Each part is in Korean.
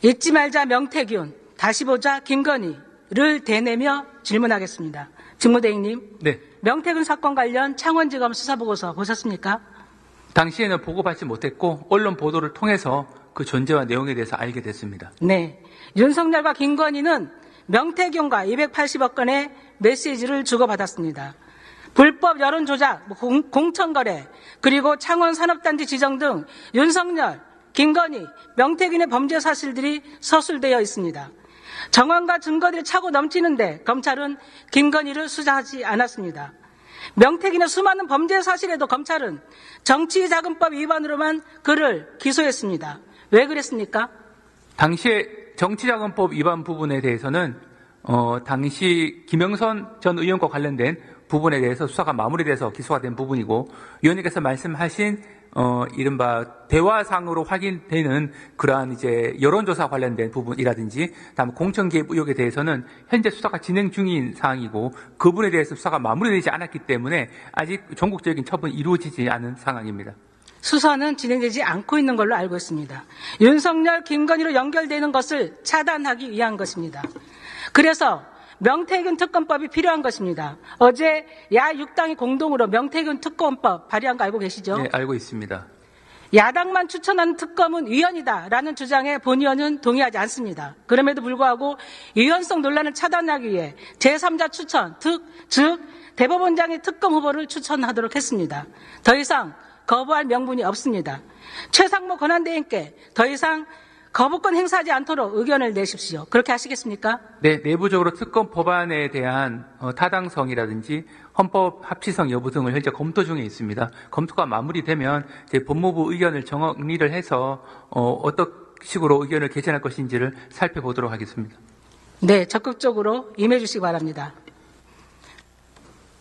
잊지 말자 명태균, 다시 보자 김건희를 대내며 질문하겠습니다. 직무대행님, 네. 명태균 사건 관련 창원지검 수사보고서 보셨습니까? 당시에는 보고받지 못했고 언론 보도를 통해서 그 존재와 내용에 대해서 알게 됐습니다. 네. 윤석열과 김건희는 명태균과 280억 건의 메시지를 주고받았습니다. 불법 여론조작, 공천거래, 그리고 창원 산업단지 지정 등 윤석열, 김건희, 명태균의 범죄 사실들이 서술되어 있습니다. 정황과 증거들이 차고 넘치는데 검찰은 김건희를 수사하지 않았습니다. 명태균의 수많은 범죄 사실에도 검찰은 정치자금법 위반으로만 그를 기소했습니다. 왜 그랬습니까? 당시에 정치자금법 위반 부분에 대해서는 당시 김영선 전 의원과 관련된 부분에 대해서 수사가 마무리돼서 기소가 된 부분이고, 위원님께서 말씀하신 이른바 대화상으로 확인되는 그러한 이제 여론조사 관련된 부분이라든지, 다음 공천 개입 의혹에 대해서는 현재 수사가 진행 중인 사항이고, 그 부분에 대해서 수사가 마무리되지 않았기 때문에 아직 전국적인 처분이 이루어지지 않은 상황입니다. 수사는 진행되지 않고 있는 걸로 알고 있습니다. 윤석열, 김건희로 연결되는 것을 차단하기 위한 것입니다. 그래서 명태균 특검법이 필요한 것입니다. 어제 야 6당이 공동으로 명태균 특검법 발의한 거 알고 계시죠? 네, 알고 있습니다. 야당만 추천하는 특검은 위헌이다라는 주장에 본의원은 동의하지 않습니다. 그럼에도 불구하고 위헌성 논란을 차단하기 위해 제3자 추천, 즉 대법원장이 특검 후보를 추천하도록 했습니다. 더 이상 거부할 명분이 없습니다. 최상무 권한대행께 더 이상 거부권 행사하지 않도록 의견을 내십시오. 그렇게 하시겠습니까? 네, 내부적으로 특검 법안에 대한 타당성이라든지 헌법 합치성 여부 등을 현재 검토 중에 있습니다. 검토가 마무리되면 이제 법무부 의견을 정리를 해서 어떤 식으로 의견을 개진할 것인지를 살펴보도록 하겠습니다. 네, 적극적으로 임해 주시기 바랍니다.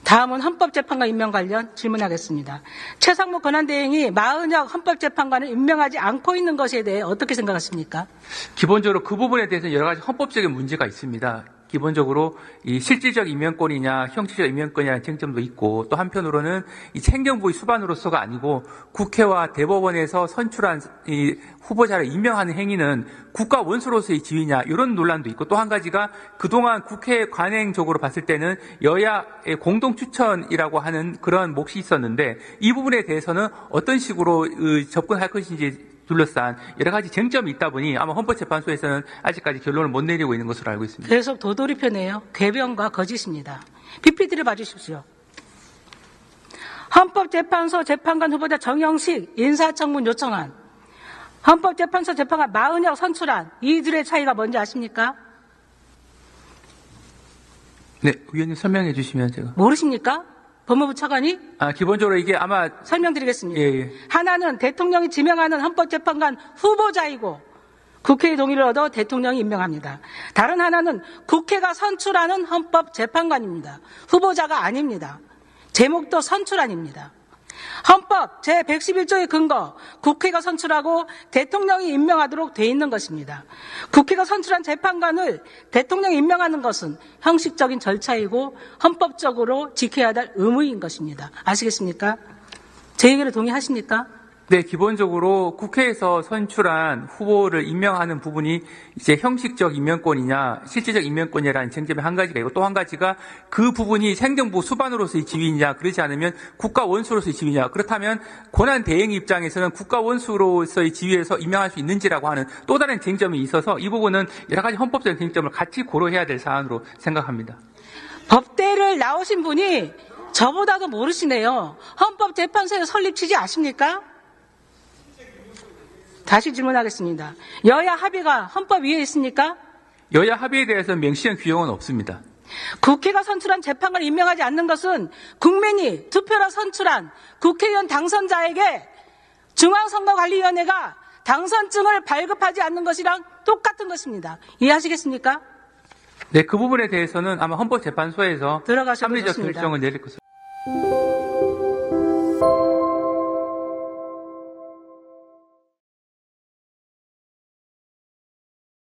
다음은 헌법재판관 임명 관련 질문하겠습니다. 최상무 권한대행이 마은혁 헌법재판관을 임명하지 않고 있는 것에 대해 어떻게 생각하십니까? 기본적으로 그 부분에 대해서는 여러 가지 헌법적인 문제가 있습니다. 기본적으로 이 실질적 임명권이냐 형식적 임명권이냐는 쟁점도 있고, 또 한편으로는 이 행정부의 수반으로서가 아니고 국회와 대법원에서 선출한 이 후보자를 임명하는 행위는 국가 원수로서의 지위냐, 이런 논란도 있고, 또 한 가지가 그동안 국회 관행적으로 봤을 때는 여야의 공동 추천이라고 하는 그런 몫이 있었는데, 이 부분에 대해서는 어떤 식으로 접근할 것인지 둘러싼 여러 가지 쟁점이 있다 보니 아마 헌법재판소에서는 아직까지 결론을 못 내리고 있는 것으로 알고 있습니다. 계속 도돌이표네요. 궤변과 거짓입니다. PPT를 봐주십시오. 헌법재판소 재판관 후보자 정영식 인사청문 요청안, 헌법재판소 재판관 마은혁 선출안, 이들의 차이가 뭔지 아십니까? 네, 위원님 설명해 주시면 제가. 모르십니까? 법무부 차관이? 기본적으로 이게 아마 설명드리겠습니다. 예. 하나는 대통령이 지명하는 헌법재판관 후보자이고 국회의 동의를 얻어 대통령이 임명합니다. 다른 하나는 국회가 선출하는 헌법재판관입니다. 후보자가 아닙니다. 제목도 선출안입니다. 헌법 제111조의 근거, 국회가 선출하고 대통령이 임명하도록 돼 있는 것입니다. 국회가 선출한 재판관을 대통령이 임명하는 것은 형식적인 절차이고 헌법적으로 지켜야 할 의무인 것입니다. 아시겠습니까? 제 얘기를 동의하십니까? 네, 기본적으로 국회에서 선출한 후보를 임명하는 부분이 이제 형식적 임명권이냐 실질적 임명권이냐라는 쟁점이 한 가지가 있고, 또 한 가지가 그 부분이 행정부 수반으로서의 지위냐, 그렇지 않으면 국가 원수로서의 지위냐, 그렇다면 권한 대행 입장에서는 국가 원수로서의 지위에서 임명할 수 있는지라고 하는 또 다른 쟁점이 있어서 이 부분은 여러 가지 헌법적인 쟁점을 같이 고려해야 될 사안으로 생각합니다. 법대를 나오신 분이 저보다도 모르시네요. 헌법재판소의 설립 취지 아십니까? 다시 질문하겠습니다. 여야 합의가 헌법 위에 있습니까? 여야 합의에 대해서 명시한 규정은 없습니다. 국회가 선출한 재판관을 임명하지 않는 것은 국민이 투표로 선출한 국회의원 당선자에게 중앙선거관리위원회가 당선증을 발급하지 않는 것이랑 똑같은 것입니다. 이해하시겠습니까? 네, 그 부분에 대해서는 아마 헌법재판소에서 들어가셔도 합리적 좋습니다. 결정을 내릴 것으로.